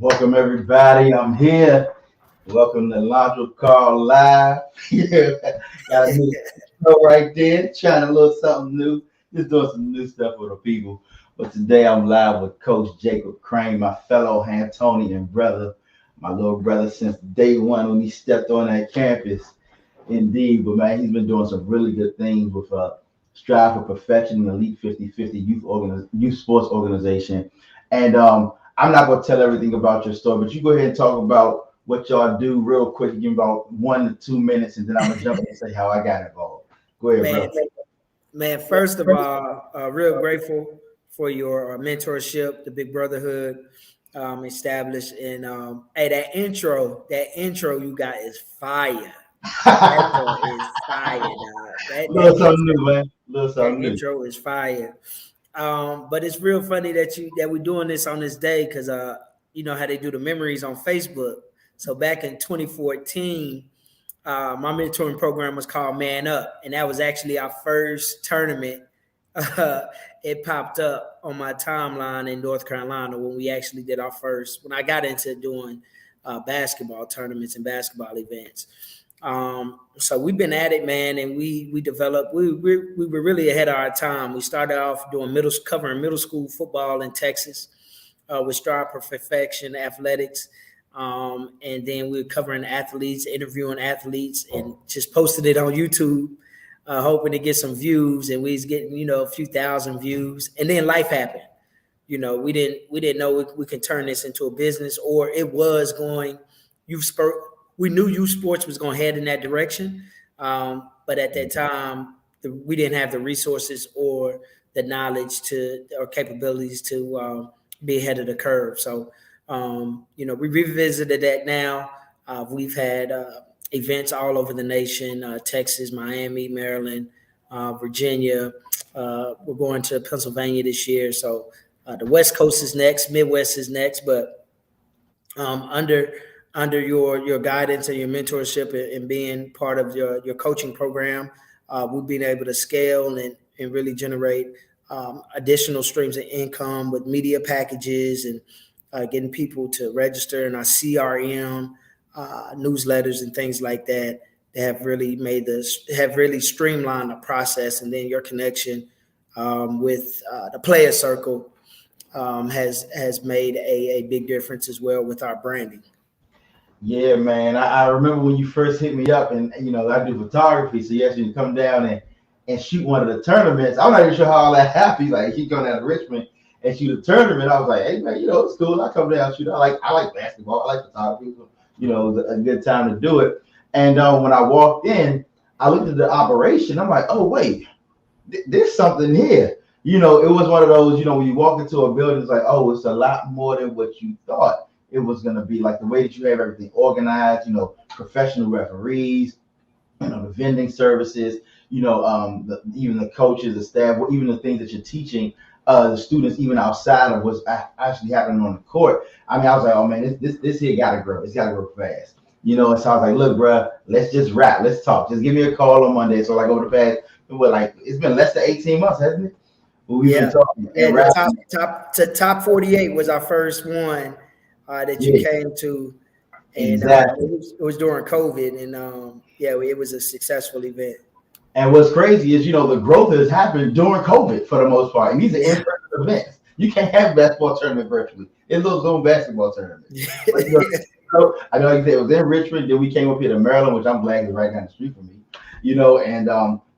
Welcome everybody. I'm here. Welcome to Logical Call Live. Yeah, got a new show right there. Trying a little something new. Just doing some new stuff for the people. But today I'm live with Coach Jacob Crane, my fellow Hantonian brother, my little brother since day one when he stepped on that campus. Indeed, but man, he's been doing some really good things with Strive for Perfection, an Elite 50/50 youth sports organization. And I'm not going to tell everything about your story, but you go ahead and talk about what y'all do real quick. Give me about 1 to 2 minutes, and then I'm gonna jump in and say how I got involved. Go ahead, Man, bro. man, first of all, real grateful for your mentorship, the Big Brotherhood established. And hey, that intro you got is fire. That joint is fire, dog. A little something new, man. A little That something new. intro is fire. But it's real funny that we're doing this on this day because you know how they do the memories on Facebook. So back in 2014, my mentoring program was called Man Up, and that was actually our first tournament. It popped up on my timeline in North Carolina when we actually did our first. When I got into doing basketball tournaments and basketball events. So we've been at it, man, and we developed. We were really ahead of our time. We started off doing covering middle school football in Texas with Strive for Perfection Athletics. And then we were covering athletes, interviewing athletes, and just posted it on YouTube, hoping to get some views. And we was getting, a few thousand views. And then life happened. We didn't know we could turn this into a business, or it was going. We knew youth sports was going to head in that direction, but at that time, we didn't have the resources or the knowledge or capabilities to be ahead of the curve. So. We revisited that now. We've had events all over the nation, Texas, Miami, Maryland, Virginia. We're going to Pennsylvania this year. So the West Coast is next, Midwest is next. But under your guidance and your mentorship and being part of your coaching program, we've been able to scale and really generate additional streams of income with media packages and getting people to register in our CRM newsletters and things like that. They have really streamlined the process, and then your connection with the player circle has made a big difference as well with our branding. Yeah, man. I remember when you first hit me up, and I do photography, so you asked me to come down and shoot one of the tournaments. I'm not even sure how all that happened. Like he going down to Richmond and shoot a tournament. I was like, hey man, it's cool. I come down and shoot. I like basketball. I like photography. So, it was a good time to do it. And when I walked in, I looked at the operation. I'm like, oh wait, there's something here. It was one of those. When you walk into a building, it's like, oh, it's a lot more than what you thought it was gonna be. Like the way that you have everything organized. Professional referees. The vending services. Even the coaches, the staff, even the things that you're teaching. The students, even outside of what's actually happening on the court. I mean, I was like, oh man, this here gotta grow. It's gotta grow fast. And so I was like, look, bro, let's just rap. Let's talk. Just give me a call on Monday. So like over the past, it's been less than 18 months, hasn't it? We've been talking. Yeah, the top 48 was our first one that you came to. And exactly. It was during COVID, and it was a successful event. And what's crazy is, the growth has happened during COVID for the most part. And these are in-person events. You can't have a basketball tournament virtually. It's a Zoom basketball tournament. So, I know, like you said, it was in Richmond. Then we came up here to Maryland, which I'm glad is right down the street from me. And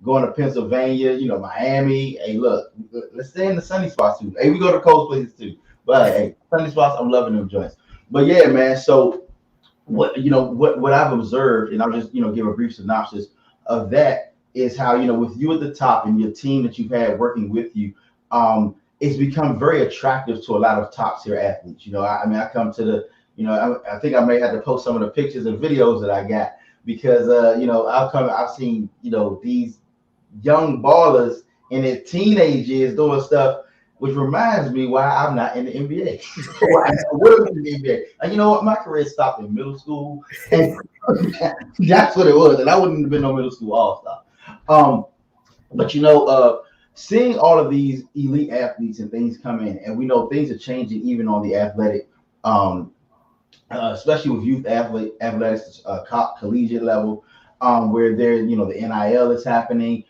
going to Pennsylvania, Miami. Hey, look, let's stay in the sunny spots too. Hey, we go to cold places too. But hey, sunny spots, I'm loving them joints. But yeah, man. So what I've observed, and I'll just give a brief synopsis of that. Is how, with you at the top and your team that you've had working with you, it's become very attractive to a lot of top tier athletes. I come to the, I think I may have to post some of the pictures and videos that I got because, I've seen, these young ballers in their teenage years doing stuff, which reminds me why I'm not in the NBA. Why I was in the NBA. And you know what? My career stopped in middle school. And that's what it was. And I wouldn't have been no middle school all-star. But seeing all of these elite athletes and things come in, and we know things are changing even on the athletic especially with youth athletics, collegiate level, where there, the NIL is happening.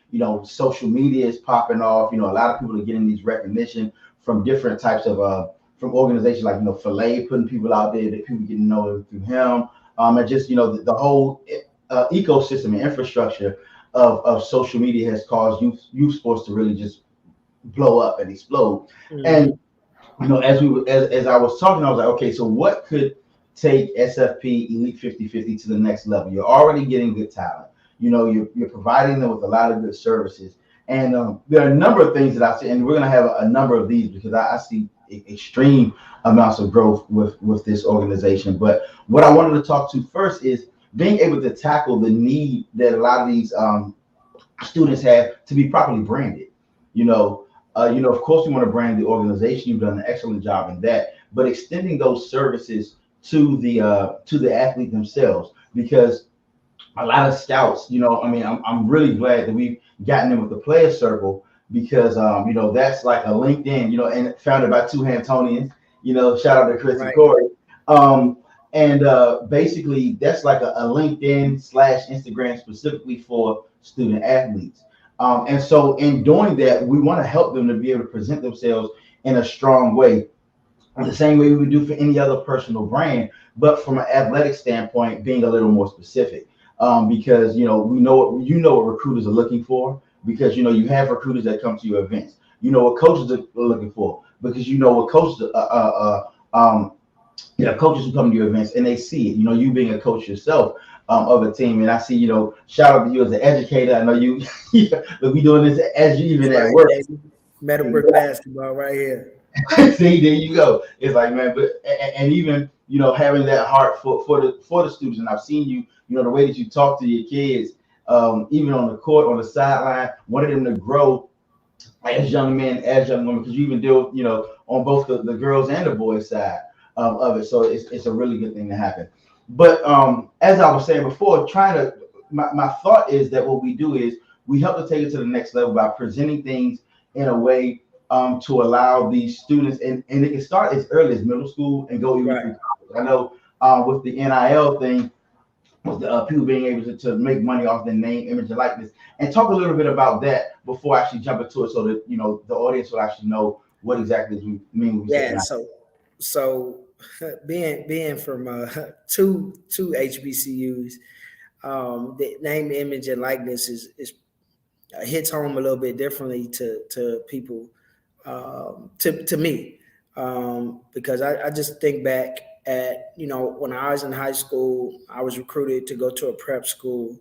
Social media is popping off. A lot of people are getting these recognition from different types of from organizations like Filet putting people out there that people get to know through him. And just the whole ecosystem and infrastructure of social media has caused youth sports to really just blow up and explode. Mhm. And as I was talking, I was like, okay, so what could take SFP Elite 50/50 to the next level? You're already getting good talent. You're providing them with a lot of good services. And there are a number of things that I see, and we're going to have a number of these because I see extreme amounts of growth with this organization. But what I wanted to talk to first is being able to tackle the need that a lot of these students have to be properly branded. Of course, we want to brand the organization. You've done an excellent job in that, but extending those services to the athlete themselves, because a lot of scouts, I'm really glad that we've gotten in with the player circle, because that's like a LinkedIn, and founded by two Hantonians. Shout out to Chris and Right. Corey. Um, and basically, that's like a LinkedIn / Instagram specifically for student athletes. And so, in doing that, we want to help them to be able to present themselves in a strong way, the same way we would do for any other personal brand, but from an athletic standpoint, being a little more specific. Because we know what recruiters are looking for, because you have recruiters that come to your events. You know what coaches are looking for, because you know what coaches coaches who come to your events and they see it. You being a coach yourself of a team, and I see, shout out to you as an educator. I know you look, we doing this as you even at Right, work. baby. Meadowbrook basketball right here. See, there you go. It's like, man, but and even having that heart for the students, and I've seen you, the way that you talk to your kids, even on the court, on the sideline, wanted them to grow as young men, as young women, because you even deal, on both the girls and the boys side of it. So it's a really good thing to happen. But as I was saying before, my thought is that what we do is we help to take it to the next level by presenting things in a way to allow these students, and it can start as early as middle school and go even Right. through college. I know with the NIL thing, with the people being able to make money off their name, image, and likeness, and talk a little bit about that before I actually jump into it, so that the audience will actually know what exactly we mean when we say Yeah. NIL. So being from two HBCUs, the name, image, and likeness is hits home a little bit differently to people, to me, because I just think back at when I was in high school, I was recruited to go to a prep school,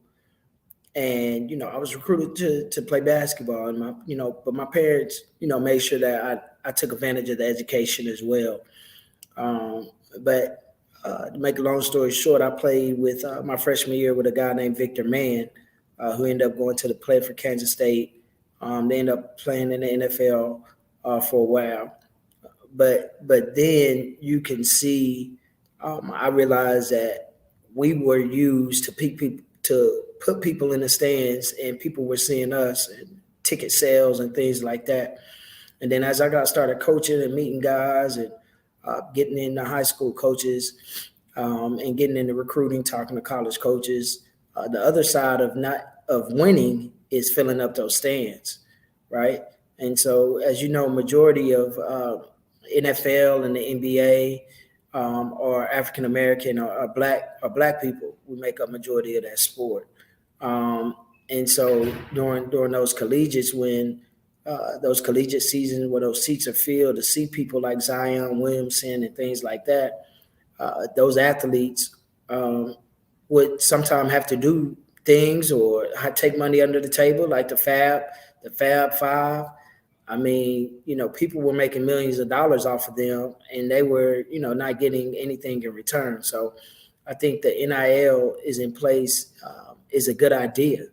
and I was recruited to play basketball, and but my parents made sure that I took advantage of the education as well. But to make a long story short, I played with my freshman year with a guy named Victor Mann, who ended up going to the play for Kansas State. They ended up playing in the NFL for a while, but then you can see, I realized that we were used to put people in the stands, and people were seeing us and ticket sales and things like that. And then as I got started coaching and meeting guys and getting into high school coaches, and getting into recruiting, talking to college coaches, the other side of winning is filling up those stands, right? And so, as you know, majority of NFL and the NBA are African American or black people. We make up majority of that sport. Um, and so during those collegiates, when those collegiate seasons where those seats are filled, to see people like Zion Williamson and things like that, those athletes would sometimes have to do things or take money under the table, like the Fab Five. I mean, people were making millions of dollars off of them, and they were, not getting anything in return. So, I think the NIL is in place, is a good idea,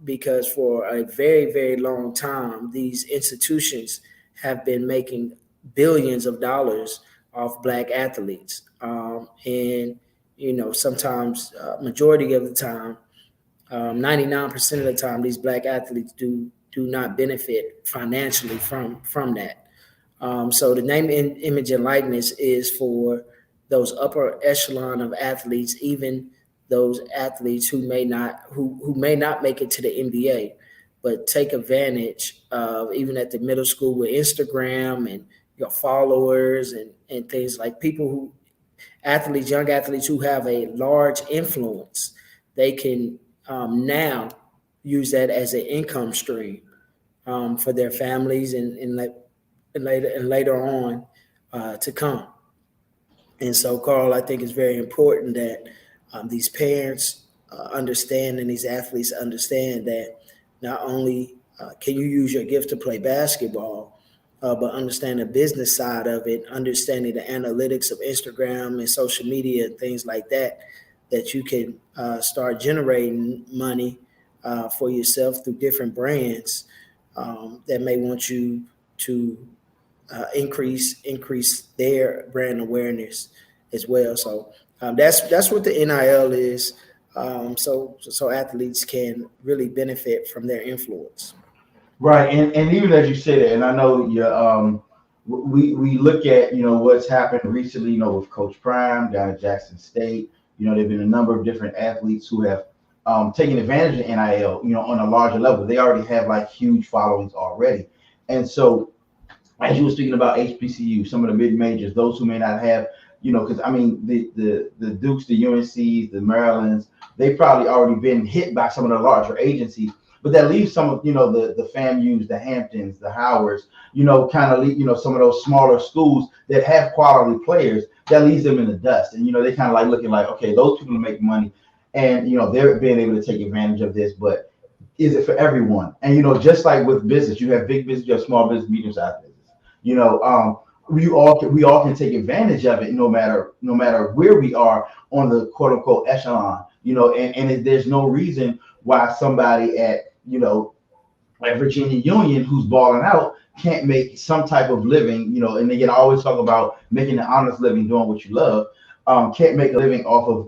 because for a very, very long time, these institutions have been making billions of dollars off black athletes, and sometimes, majority of the time, 99% of the time, these black athletes do not benefit financially from that. So the name, image, and likeness is for those upper echelon of athletes, even those athletes who may not make it to the NBA, but take advantage of even at the middle school with Instagram and your followers and things like people who young athletes who have a large influence, they can now use that as an income stream for their families and later on to come. And so, Carl, I think it's very important that these parents understand and these athletes understand that not only can you use your gift to play basketball, but understand the business side of it, understanding the analytics of Instagram and social media and things like that, that you can start generating money for yourself through different brands that may want you to increase their brand awareness as well. So that's what the NIL is. So athletes can really benefit from their influence. Right, and even as you said it, and I know we look at what's happened recently, with Coach Prime down at Jackson State. There've been a number of different athletes who have taken advantage of NIL, on a larger level. They already have like huge followings already, and so as you were speaking about HBCU, some of the mid majors, those who may not have, because I mean the Dukes, the UNCs, the Marylands, they've probably already been hit by some of the larger agencies. But that leaves some of the FAMUs, the Hamptons, the Howards, kind of leave some of those smaller schools that have quality players. That leaves them in the dust, and they kind of like looking like, okay, those people make money, and they're being able to take advantage of this. But is it for everyone? And just like with business, you have big business, you have small business, medium-sized business. We all can take advantage of it, no matter where we are on the quote unquote echelon. And there's no reason why somebody at Virginia Union who's balling out can't make some type of living, and they can always talk about making an honest living doing what you love, can't make a living off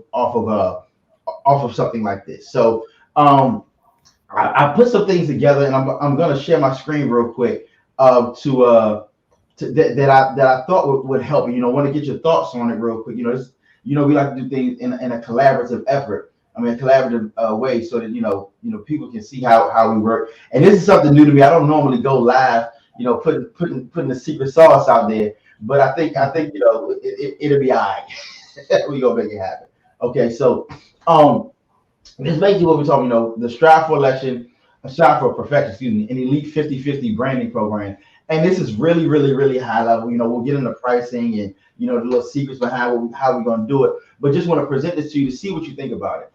of something like this. So I put some things together, and I'm going to share my screen real quick that I thought would help. Want to get your thoughts on it real quick. We like to do things in a collaborative effort. I mean, a collaborative way, so that people can see how we work. And this is something new to me. I don't normally go live, putting the secret sauce out there. But I think it'll be all right. We gonna make it happen. Okay, so this is basically what we're talking. The Strive for Election, Strive for Perfection, an elite 50-50 branding program. And this is really, really, really high level. We'll get into pricing and the little secrets behind how we're gonna do it. But just want to present this to you to see what you think about it.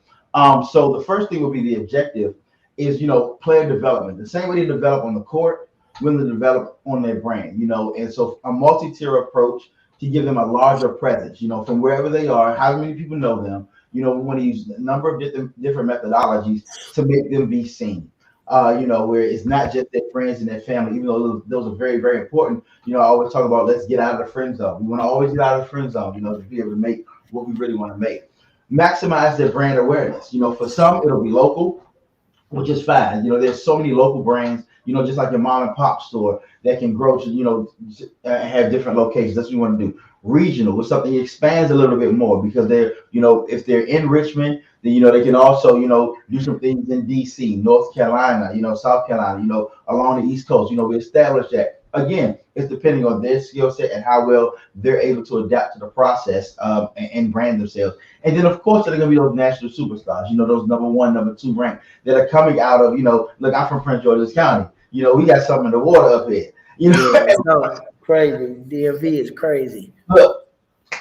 So the first thing will be the objective is, player development. The same way they develop on the court, when they develop on their brand, and so a multi-tier approach to give them a larger presence, from wherever they are, how many people know them. We want to use a number of different methodologies to make them be seen. Where it's not just their friends and their family, even though those are very, very important. I always talk about let's get out of the friend zone. We want to always get out of the friend zone, to be able to make what we really want to make. Maximize their brand awareness. For some, it'll be local, which is fine. There's so many local brands, just like your mom and pop store that can grow to, have different locations. That's what you want to do. Regional was something that expands a little bit more because they're, if they're in Richmond, then, they can also, do some things in DC, North Carolina, South Carolina, along the East Coast. We established that. Again, it's depending on their skill set and how well they're able to adapt to the process and brand themselves. And then, of course, there are going to be those national superstars, those number 1, number 2 ranked that are coming out of, look, I'm from Prince George's County. We got something in the water up here. No, crazy. DMV is crazy. Look,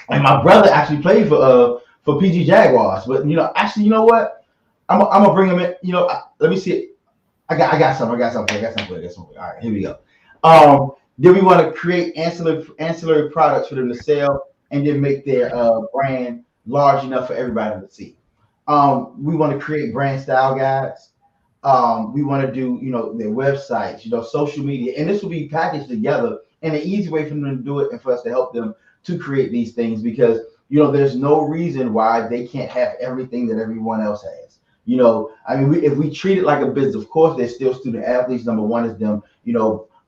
and my brother actually played for PG Jaguars. But, actually, you know what? I'm going to bring him in. Let me see it. I got something. All right, here we go. Then we want to create ancillary products for them to sell and then make their brand large enough for everybody to see. We want to create brand style guides. We want to do, their websites, social media, and this will be packaged together in an easy way for them to do it and for us to help them to create these things because, there's no reason why they can't have everything that everyone else has. If we treat it like a business, of course, they're still student athletes. Number one is them,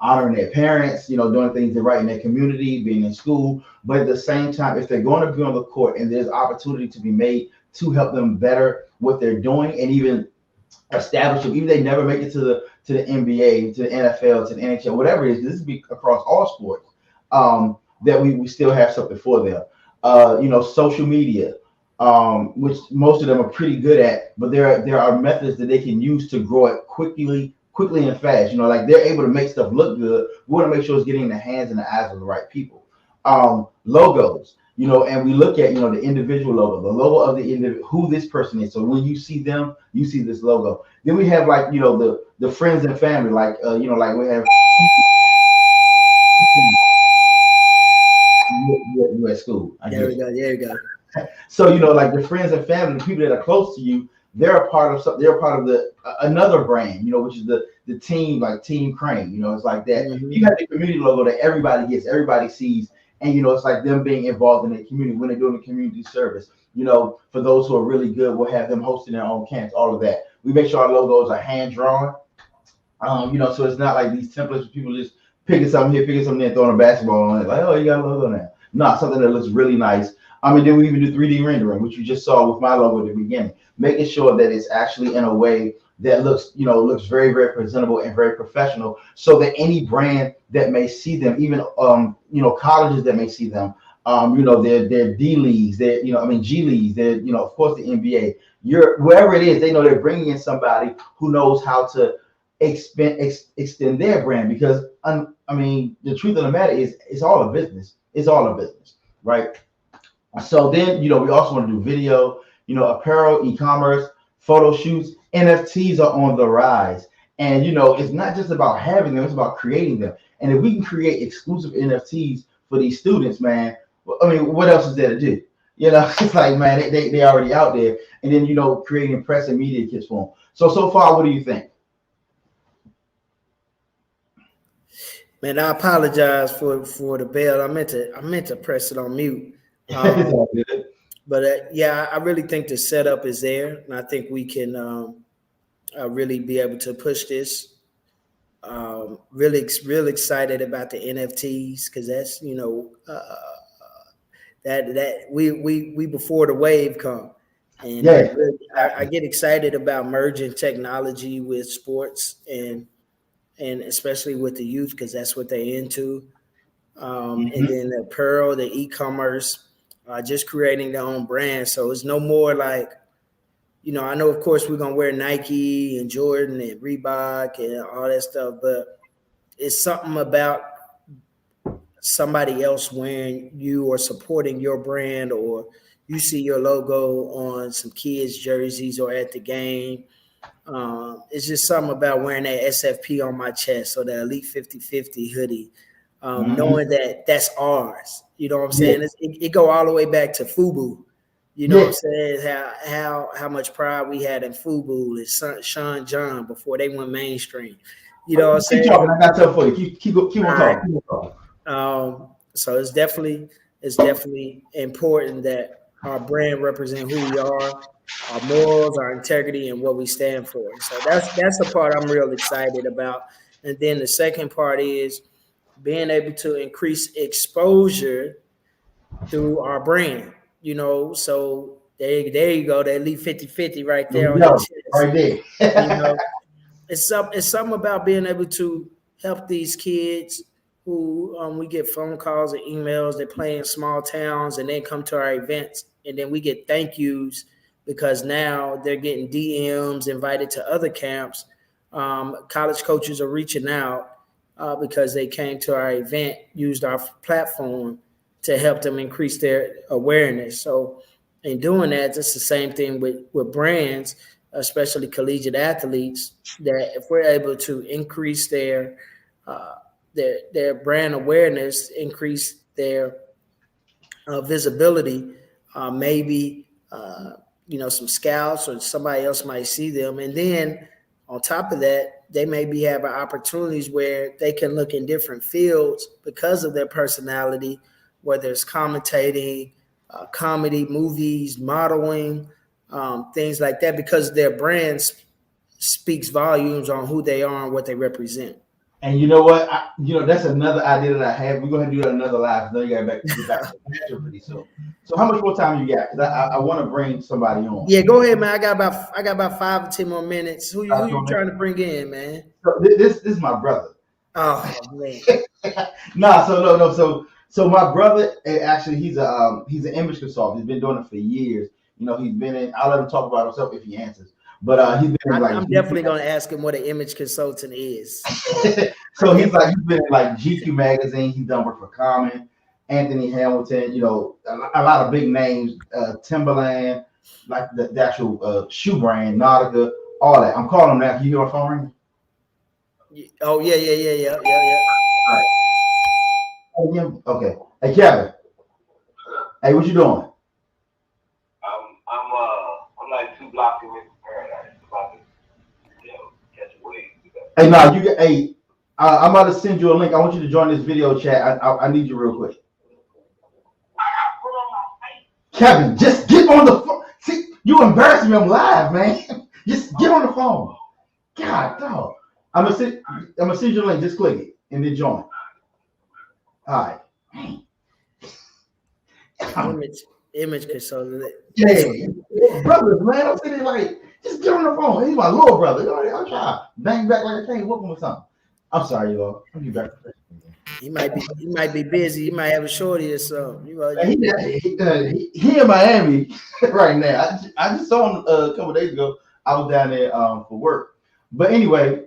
honoring their parents, doing things that right in their community, being in school. But at the same time, if they're going to be on the court and there's opportunity to be made to help them better what they're doing and even establish them, even if they never make it to the NBA, to the NFL, to the NHL, whatever it is, this is be across all sports, that we still have something for them. Social media, which most of them are pretty good at, but there are methods that they can use to grow it quickly and fast. Like they're able to make stuff look good. We want to make sure it's getting in the hands and the eyes of the right people. Logos, and we look at the individual logo, the logo of who this person is. So when you see them, you see this logo. Then we have like the friends and family, like like we have you at school. There we go. There we go. So like the friends and family, the people that are close to you, they're a part of something. They're a part of the another brand, which is the team, like Team Crane. It's like that. Mm-hmm. You have the community logo that everybody gets, everybody sees, and it's like them being involved in the community when they're doing the community service. For those who are really good, we'll have them hosting their own camps. All of that. We make sure our logos are hand drawn. So it's not like these templates where people just picking something here, picking something there, throwing a basketball on it. Like, oh, you got a logo now. No, something that looks really nice. Then we even do 3D rendering, which you just saw with my logo at the beginning, making sure that it's actually in a way that looks very, very presentable and very professional, so that any brand that may see them, even colleges that may see them, their D leagues, their G leagues, their of course the NBA, wherever it is, they know they're bringing in somebody who knows how to extend their brand, because the truth of the matter is it's all a business. It's all a business, right? So then, we also want to do video, apparel, e-commerce, photo shoots. NFTs are on the rise. And, it's not just about having them, it's about creating them. And if we can create exclusive NFTs for these students, man, what else is there to do? It's like, man, they already out there. And then, creating press and media kits for them. So far, what do you think? Man, I apologize for the bell. I meant to press it on mute. But I really think the setup is there, and I think we can really be able to push this. Really excited about the NFTs, because that's that we before the wave come, and I get excited about merging technology with sports and especially with the youth, because that's what they're into. And then the apparel, the e-commerce, just creating their own brand. So it's no more like, I know, of course, we're going to wear Nike and Jordan and Reebok and all that stuff, but it's something about somebody else wearing you or supporting your brand, or you see your logo on some kids' jerseys or at the game. It's just something about wearing that SFP on my chest, or the Elite 50/50 hoodie, knowing that that's ours. You know what I'm saying? It go all the way back to FUBU. You know what I'm saying? How much pride we had in FUBU and Sean John before they went mainstream. You know what I'm saying? Keep talking. I got something for you. Keep on talking. So it's definitely important that our brand represent who we are, our morals, our integrity, and what we stand for. So that's the part I'm real excited about. And then the second part is being able to increase exposure through our brand. So there you go, that Elite 50/50 right there on your chest. Right there. It's something about being able to help these kids who we get phone calls and emails. They play in small towns and then come to our events, and then we get thank yous because now they're getting DMs, invited to other camps. College coaches are reaching out because they came to our event, used our platform to help them increase their awareness. So in doing that, it's the same thing with brands, especially collegiate athletes, that if we're able to increase their brand awareness, increase their visibility, maybe some scouts or somebody else might see them. And then on top of that, they may be having opportunities where they can look in different fields because of their personality, whether it's commentating, comedy, movies, modeling, things like that, because their brand speaks volumes on who they are and what they represent. And you know what? That's another idea that I have. We're gonna do that another live. Then you got to get back to the picture pretty soon. So how much more time you got? Because I want to bring somebody on. Yeah, go ahead, man. I got about 5 or 10 more minutes. Who you So trying to bring in, man? this is my brother. Oh man. Nah, so no. So my brother, actually, he's an image consultant. He's been doing it for years. He's been in. I'll let him talk about himself if he answers. But he's been in like I'm definitely gonna ask him what an image consultant is. so he's been in like GQ magazine. He's done work for Common, Anthony Hamilton. A lot of big names. Timberland, like the actual shoe brand, Nautica, all that. I'm calling him now. Can you hear my phone ring? Oh yeah. All right. Okay. Hey Kevin. Hey, what you doing? I'm like 2 blocks away from Paradise. About to catch a wave. Hey, nah, you get. Hey, I'm about to send you a link. I want you to join this video chat. I need you real quick. Kevin, just get on the phone. See, you embarrassing me. I'm live, man. Just get on the phone. God, dog. I'm gonna send you a link. Just click it and then join. All right. Image consultant. Yeah, brothers, man. I'm sitting like, just get on the phone. He's my little brother. I'm trying to bang back like a can't whoop him or something. I'm sorry, y'all. I'll be back. He might be busy. He might have a shorty or something. He in Miami right now. I just saw him a couple days ago. I was down there for work. But anyway,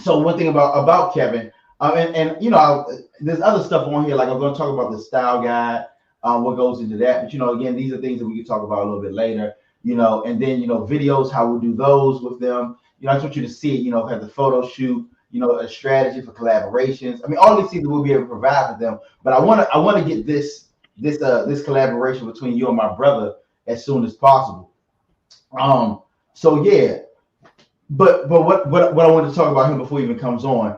so one thing about Kevin, there's other stuff on here. Like I'm going to talk about the style guide, what goes into that. But again, these are things that we can talk about a little bit later. And then videos, how we'll do those with them. I just want you to see it. Have the photo shoot. A strategy for collaborations. I mean, all these things we'll be able to provide for them. But I want to get this collaboration between you and my brother as soon as possible. So yeah, but what I wanted to talk about him before he even comes on.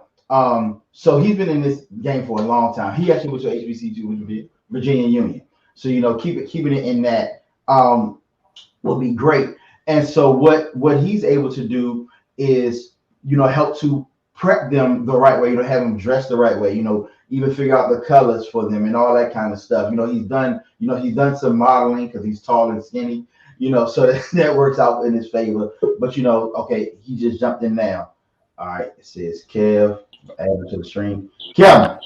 So he's been in this game for a long time. He actually went to HBCU, Virginia Union. So keeping it in that will be great. And so what he's able to do is help to prep them the right way, have them dressed the right way, even figure out the colors for them and all that kind of stuff. He's done some modeling because he's tall and skinny, so that works out in his favor. But okay, he just jumped in now. All right, it says Kev, add it to the stream. Kevin.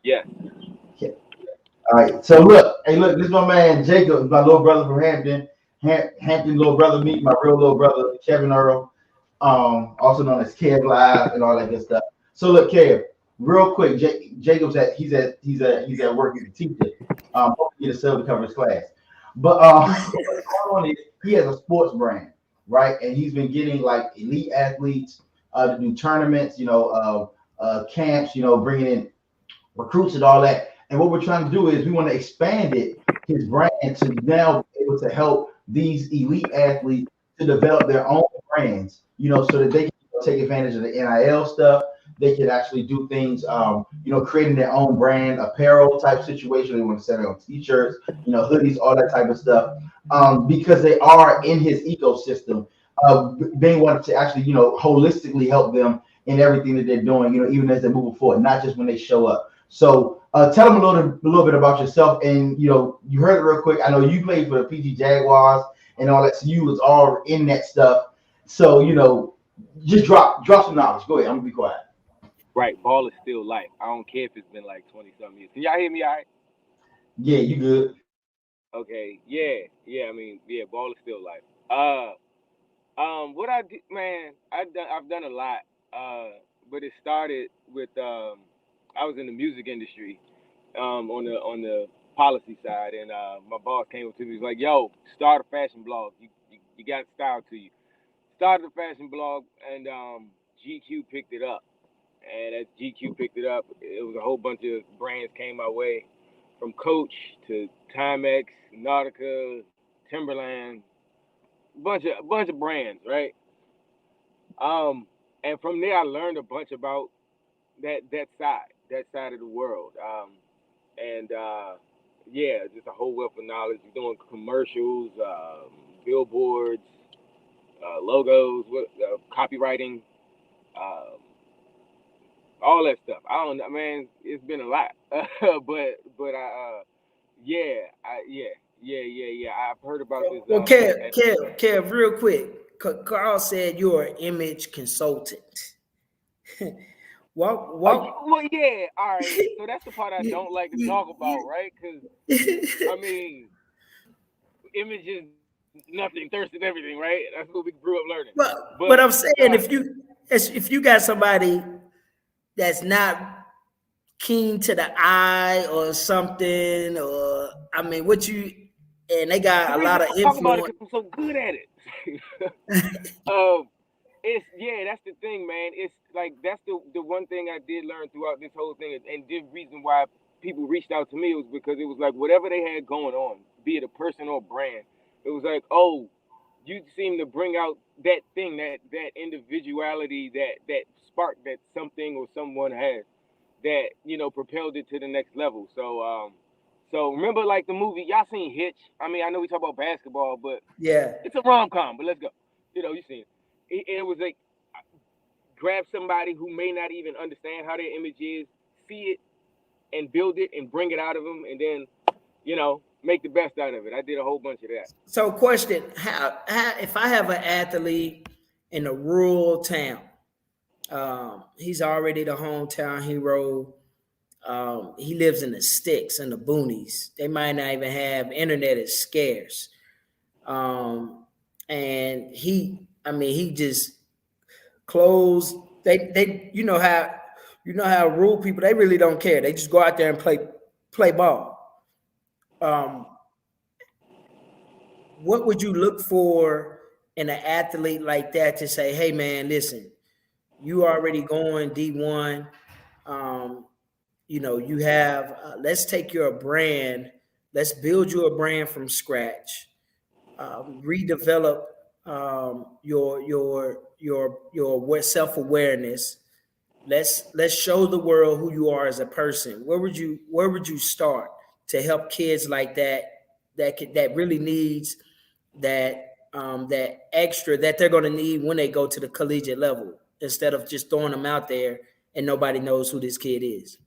Yeah. All right, so look, this is my man Jacob, my little brother from Hampton. Hampton little brother, meet my real little brother, Kevin Earl. Also known as Kev Live and all that good stuff. So look, Kev, real quick, Jacob's he's at work as a teacher. Hopefully get a sub to cover his class. But he has a sports brand, right? And he's been getting like elite athletes to do tournaments, camps, bringing in recruits and all that. And what we're trying to do is we want to expand his brand to now be able to help these elite athletes to develop their own brands, so that they can take advantage of the NIL stuff. They can actually do things, creating their own brand apparel type situation. They want to sell it on t-shirts, hoodies, all that type of stuff, because they are in his ecosystem. Being wanted to actually, holistically help them in everything that they're doing, even as they're moving forward, not just when they show up. So tell them a little bit about yourself. And, you heard it real quick. I know you played for the PG Jaguars and all that. So you was all in that stuff. So, just drop some knowledge. Go ahead. I'm going to be quiet. Right. Ball is still life. I don't care if it's been like 20-something years. Can y'all hear me all right? Yeah, you good. Okay. Yeah. I mean, yeah, ball is still life. What I did, man, I've done a lot. But it started with I was in the music industry, on the policy side, and my boss came up to me. He was like, "Yo, start a fashion blog. You got style to you." Started a fashion blog, and GQ picked it up. And as GQ picked it up, it was a whole bunch of brands came my way, from Coach to Timex, Nautica, Timberland, bunch of brands, right? And from there, I learned a bunch about that side of the world. And yeah, just a whole wealth of knowledge. Doing commercials, billboards, logos, copywriting, um, all that stuff. I don't know, man. It's been a lot, but yeah, yeah. I've heard about this. Well, Kev, real quick. Carl said you're an image consultant. Walk. Well, yeah. All right. So that's the part I don't like to talk about, right? Because I mean, image is nothing, thirst and everything, right? That's what we grew up learning. But I'm saying if you got somebody that's not keen to the eye or something, or I mean, and they got a lot of influence. Talk about it because I'm so good at it. That's the thing, man. It's like that's the one thing I did learn throughout this whole thing, and the reason why people reached out to me was because it was like whatever they had going on, be it a person or a brand, it was like, oh, you seem to bring out that thing, that individuality, that spark that something or someone has that propelled it to the next level. So remember, like the movie, y'all seen Hitch? I mean, I know we talk about basketball, but yeah, it's a rom-com. But let's go. You seen it. It was like grab somebody who may not even understand how their image is, see it, and build it and bring it out of them, and then make the best out of it. I did a whole bunch of that. So, question: How if I have an athlete in a rural town, he's already the hometown hero. He lives in the sticks and the boonies. They might not even have internet. Is scarce. And he just clothes. They how rural people, they really don't care. They just go out there and play ball. What would you look for in an athlete like that to say, hey man, listen, you already going D1. You have, let's take your brand, let's build you a brand from scratch, redevelop your self-awareness. Let's show the world who you are as a person. Where would you start to help kids like that really needs that extra that they're going to need when they go to the collegiate level, instead of just throwing them out there and nobody knows who this kid is?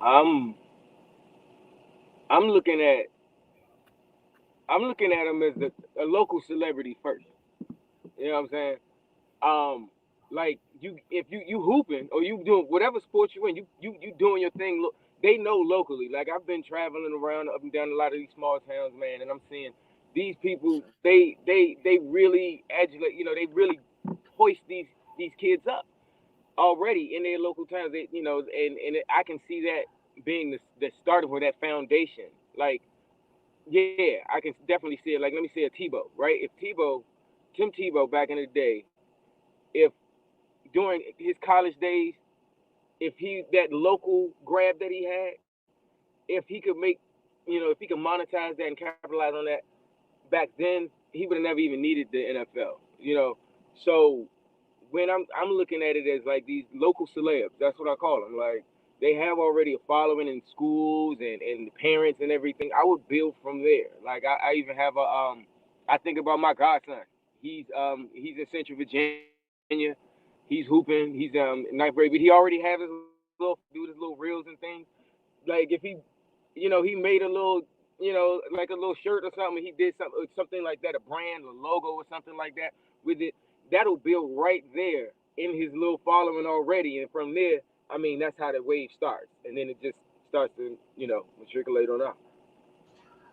I'm looking at him as a local celebrity first. You know what I'm saying? Like if you hooping or you doing whatever sport you in, you doing your thing. Look, they know locally. Like I've been traveling around up and down a lot of these small towns, man, and I'm seeing these people. They really adulate. They really hoist these kids up already in their local towns. I can see that being the start of that foundation. Like, yeah, I can definitely see it. Like, let me say a Tebow, right? If Tim Tebow back in the day, if during his college days, if that local grab that he had, if he could if he could monetize that and capitalize on that back then, he would have never even needed the NFL. So when I'm looking at it as like these local celebs, that's what I call them. Like they have already a following in schools and parents and everything. I would build from there. Like I even have I think about my godson. He's in Central Virginia. He's hooping. He's ninth grade, but he already has his little reels and things. Like if he made a little like a little shirt or something. He did something like that, a brand, a logo or something like that with it. That'll build right there in his little following already, and from there, I mean, that's how the wave starts, and then it just starts to matriculate on out.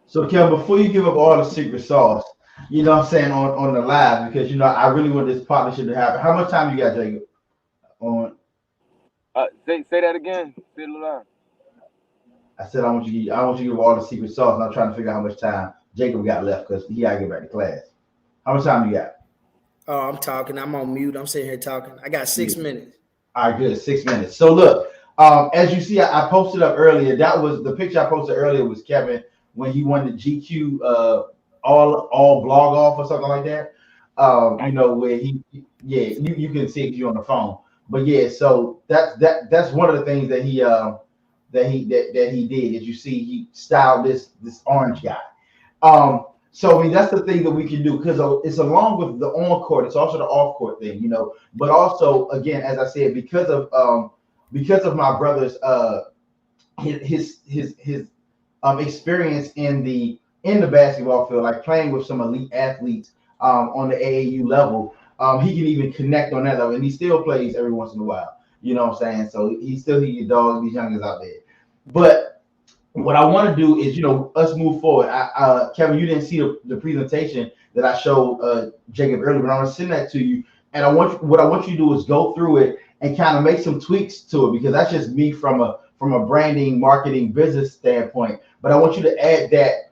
So, Kel, before you give up all the secret sauce, what I'm saying, on the live, because I really want this partnership to happen. How much time you got, Jacob? On say that again. Say it loud. I said I want you to give all the secret sauce, and I'm trying to figure out how much time Jacob got left because he gotta get back to class. How much time you got? Oh, I'm talking. I'm on mute. I'm sitting here talking. I got 6 minutes. All right, good. 6 minutes. So look, as you see, I posted up earlier. That was the picture I posted earlier was Kevin when he won the GQ all blog off or something like that. Where you can see it, you on the phone. But yeah, so that's one of the things that he that he did. As you see, he styled this orange guy. So I mean, that's the thing that we can do because it's along with the on court, it's also the off court thing, you know. But also, again, as I said, because of my brother's his experience in the basketball field, like playing with some elite athletes on the AAU level, he can even connect on that level, and he still plays every once in a while. You know what I'm saying? So he still he dogs these youngers out there. But what I want to do is, you know, us move forward. Kevin, you didn't see the presentation that I showed Jacob earlier, but I'm gonna send that to you. And what I want you to do is go through it and kind of make some tweaks to it because that's just me from a branding, marketing, business standpoint. But I want you to add that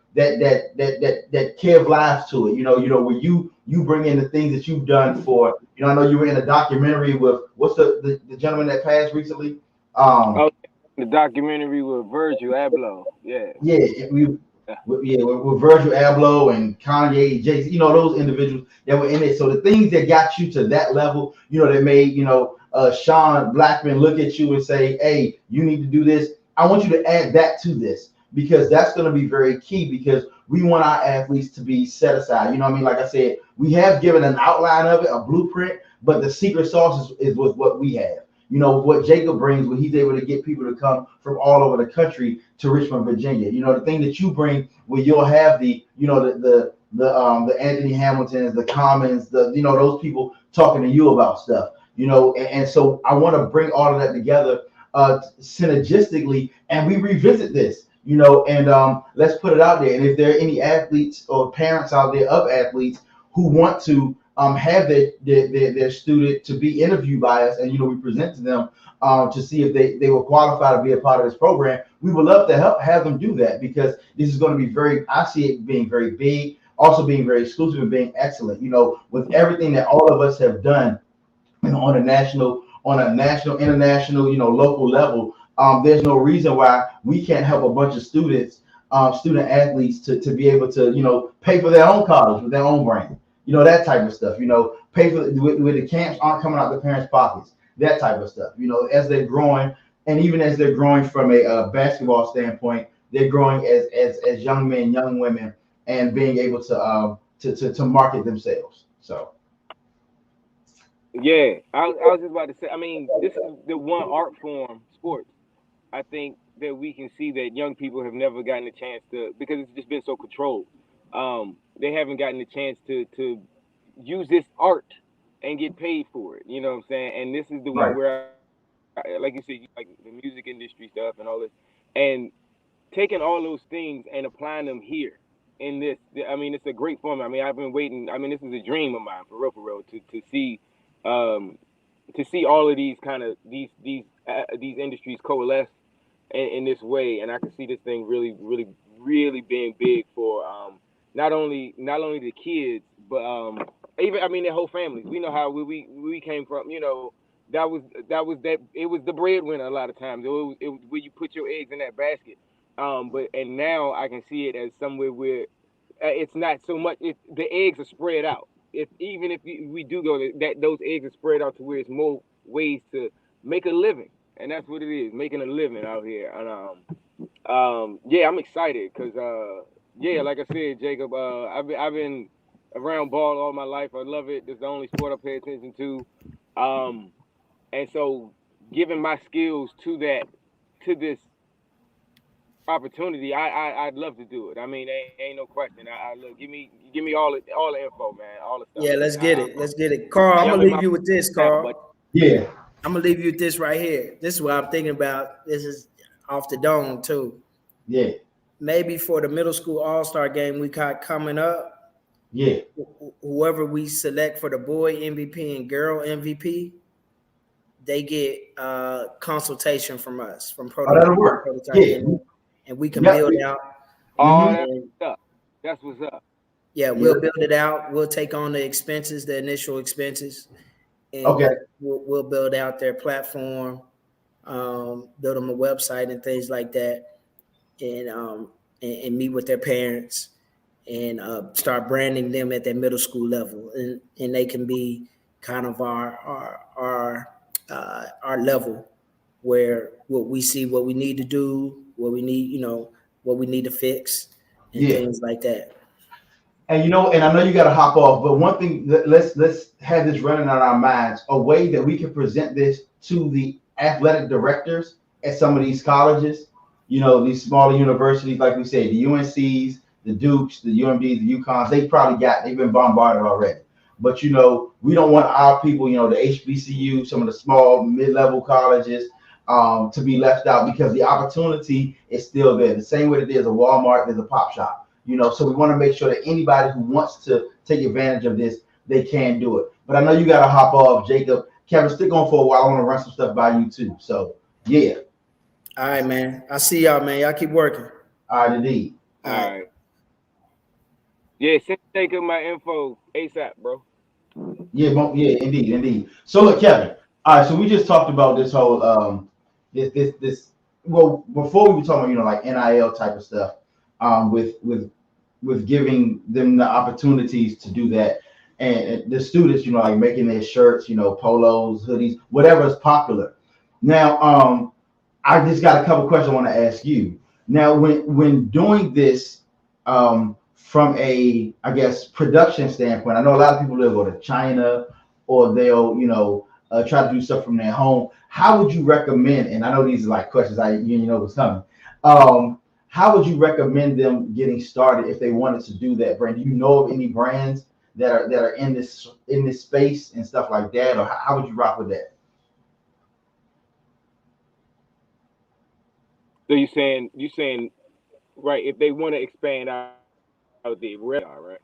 Kev lives to it. You know, where you bring in the things that you've done for. You know, I know you were in a documentary with what's the gentleman that passed recently. Oh, the documentary with Virgil Abloh. Yeah. Yeah, Yeah. with Virgil Abloh and Kanye, Jay, you know, those individuals that were in it. So the things that got you to that level, you know, that made, you know, Sean Blackman look at you and say, hey, you need to do this. I want you to add that to this because that's going to be very key because we want our athletes to be set aside. You know what I mean? Like I said, we have given an outline of it, a blueprint, but the secret sauce is what we have. You know, what Jacob brings when he's able to get people to come from all over the country to Richmond, Virginia. You know, the thing that you bring where you'll have you know, the Anthony Hamiltons, the Commons, you know, those people talking to you about stuff, you know, and so I want to bring all of that together synergistically and we revisit this, you know, and let's put it out there. And if there are any athletes or parents out there of athletes who want to have their student to be interviewed by us, and you know we present to them to see if they will qualify to be a part of this program. We would love to have them do that because this is going to be I see it being very big, also being very exclusive and being excellent. You know, with everything that all of us have done, you know, on a national, international, you know, local level, there's no reason why we can't help a bunch of student athletes to be able to, you know, pay for their own college with their own brand. You know, that type of stuff, you know, pay for where the camps aren't coming out of the parents' pockets, that type of stuff, you know, as they're growing. And even as they're growing from a basketball standpoint, they're growing as young men, young women, and being able to market themselves. So. Yeah, I was just about to say. I mean, this is the one art form, sports. I think that we can see that young people have never gotten a chance to because it's just been so controlled. They haven't gotten a chance to use this art and get paid for it. You know what I'm saying? And this is the one Right. where, like you said, like the music industry stuff and all this, and taking all those things and applying them here in this. I mean, it's a great format. I mean, I've been waiting. I mean, this is a dream of mine for real, um, to see all of these kind of these industries coalesce in this way, and I can see this thing really being big for not only the kids, but even I mean their whole families. We know how we came from. You know, that it was the breadwinner a lot of times. It was where you put your eggs in that basket. And now I can see it as somewhere where it's not so much. The eggs are spread out. Even if we do go that those eggs are spread out to where it's more ways to make a living, and that's what it is, making a living out here. And yeah, I'm excited because yeah, like I said, Jacob, I've been around ball all my life. I love it. It's the only sport I pay attention to. And so giving my skills to this opportunity, I'd love to do it. I mean, ain't no question. I look, give me all the info, man, all the stuff. Yeah, let's get it. Let's get it. Carl, I'm gonna leave you with this, Carl. Yeah. I'm gonna leave you with this right here. This is what I'm thinking about. This is off the dome too. Yeah. Maybe for the middle school all-star game we got coming up. Yeah. Whoever we select for the boy MVP and girl MVP, they get consultation from us from that'll work. Yeah. and we can build out. That's what's up. Yeah, we'll build it out. We'll take on the expenses, the initial expenses, and okay. we'll build out their platform, build them a website and things like that, and meet with their parents and start branding them at their middle school level, and they can be kind of our level where what we see, what we need to do, what we need, what we need to fix, and things like that. And and I know you got to hop off, but one thing, let's have this running on our minds, a way that we can present this to the athletic directors at some of these colleges, these smaller universities, like we said, the UNCs, the Dukes, the UMDs, the UConns, they've been bombarded already. But we don't want our people, the HBCU, some of the small mid-level colleges, to be left out because the opportunity is still there. The same way that there's a Walmart, there's a Pop Shop. So we want to make sure that anybody who wants to take advantage of this, they can do it. But I know you got to hop off, Jacob. Kevin, stick on for a while. I want to run some stuff by you too. So, yeah. All right, man. I see y'all, man. Y'all keep working. All right, indeed. All right. Yeah, send Jacob my info ASAP, bro. Yeah, indeed. So look, Kevin. All right, so we just talked about this whole this. Well, before we were talking about like NIL type of stuff, with giving them the opportunities to do that, and the students, like making their shirts, polos, hoodies, whatever is popular. Now, I just got a couple questions I want to ask you. Now, when doing this, from a, I guess, production standpoint, I know a lot of people will go to China or they'll, try to do stuff from their home. How would you recommend, and I know these are like questions you know what's coming. How would you recommend them getting started if they wanted to do that brand? Do you know of any brands that are in this space and stuff like that, or how would you rock with that? So you saying right, if they want to expand out the radar, right?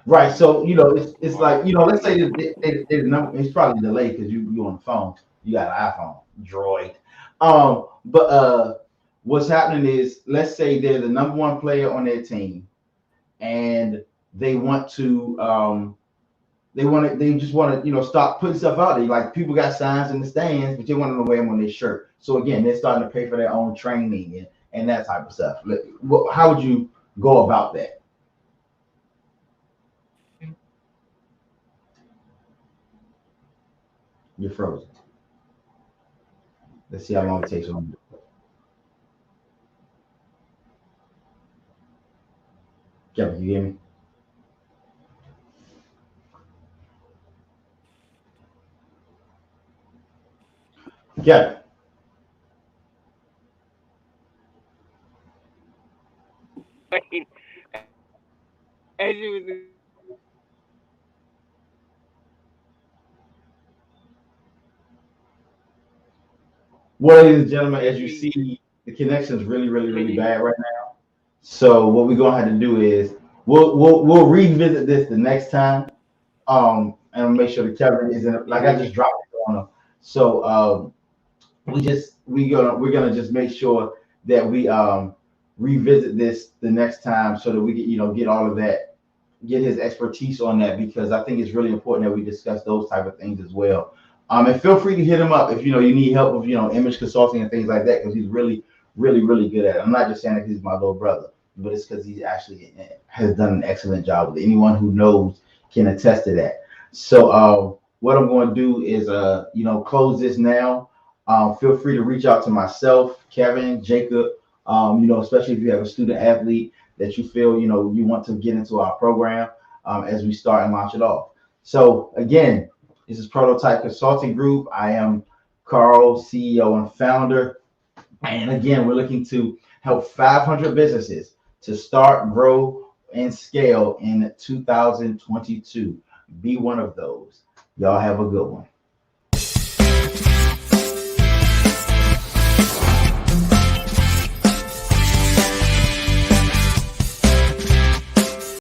Right. So it's like let's say it's probably delayed because you on the phone. You got an iPhone, Droid. But what's happening is, let's say they're the number one player on their team, and they want to they just want to start putting stuff out there. Like, people got signs in the stands, but they want to wear them on their shirt. So again, they're starting to pay for their own training and that type of stuff. How would you go about that? You're frozen. Let's see how long it takes on. Kevin, you hear me? Kevin. As you was Well, ladies and gentlemen, as you see, the connection is really, really, really bad right now. So what we're gonna have to do is we'll revisit this the next time. And make sure the Kevin isn't, like, I just dropped it on him. So we're gonna just make sure that we revisit this the next time so that we can get all of that, get his expertise on that, because I think it's really important that we discuss those type of things as well. And feel free to hit him up if you need help with image consulting and things like that, because he's really, really, really good at it. I'm not just saying that he's my little brother, but it's because he actually has done an excellent job with it. Anyone who knows can attest to that. So what I'm going to do is close this now. Feel free to reach out to myself, Kevin, Jacob, especially if you have a student athlete that you feel you want to get into our program as we start and launch it off. So again, this is Prototype Consulting Group. I am Carl, CEO and founder. And again, we're looking to help 500 businesses to start, grow, and scale in 2022. Be one of those. Y'all have a good one.